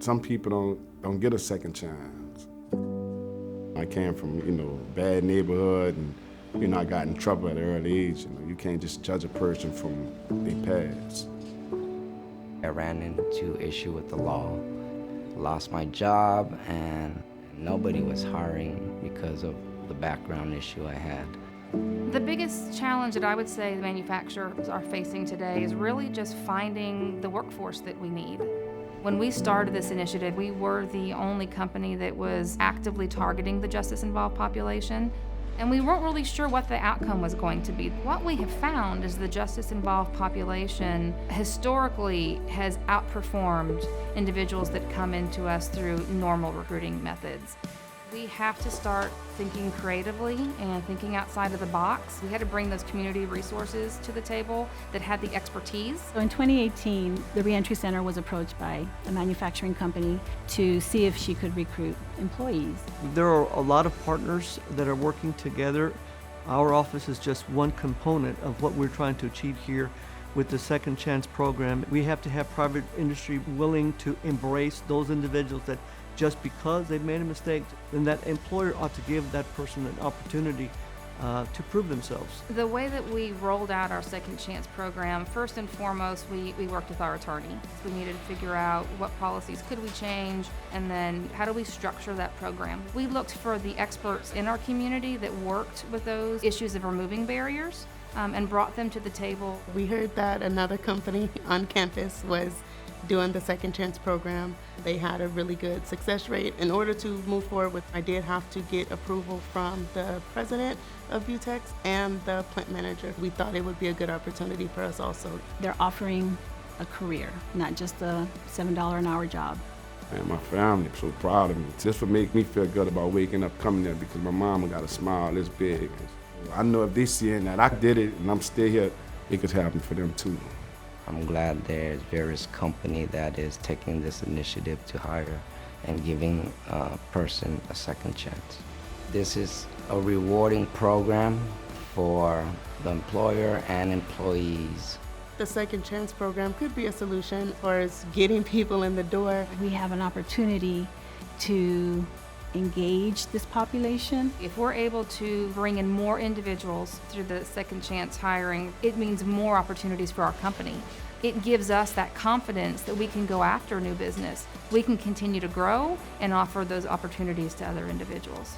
Some people don't get a second chance. I came from, a bad neighborhood, and, I got in trouble at an early age. You can't just judge a person from their past. I ran into issue with the law, lost my job, and nobody was hiring because of the background issue I had. The biggest challenge that I would say the manufacturers are facing today is really just finding the workforce that we need. When we started this initiative, we were the only company that was actively targeting the justice-involved population, and we weren't really sure what the outcome was going to be. What we have found is the justice-involved population historically has outperformed individuals that come into us through normal recruiting methods. We have to start thinking creatively and thinking outside of the box. We had to bring those community resources to the table that had the expertise. So in 2018, the Reentry Center was approached by a manufacturing company to see if she could recruit employees. There are a lot of partners that are working together. Our office is just one component of what we're trying to achieve here with the Second Chance program. We have to have private industry willing to embrace those individuals that just because they've made a mistake, then that employer ought to give that person an opportunity to prove themselves. The way that we rolled out our Second Chance program, first and foremost, we worked with our attorney. We needed to figure out what policies could we change, and then how do we structure that program. We looked for the experts in our community that worked with those issues of removing barriers and brought them to the table. We heard that another company on campus was doing the Second Chance program. They had a really good success rate. In order to move forward I did have to get approval from the president of Vutex and the plant manager. We thought it would be a good opportunity for us also. They're offering a career, not just a $7 an hour job. And my family so proud of me. This would make me feel good about waking up coming there because my mama got a smile this big. I know if they seeing that I did it and I'm still here, it could happen for them too. I'm glad there's various company that is taking this initiative to hire and giving a person a second chance. This is a rewarding program for the employer and employees. The Second Chance program could be a solution as far as getting people in the door. We have an opportunity to engage this population. If we're able to bring in more individuals through the Second Chance hiring, it means more opportunities for our company. It gives us that confidence that we can go after new business. We can continue to grow and offer those opportunities to other individuals.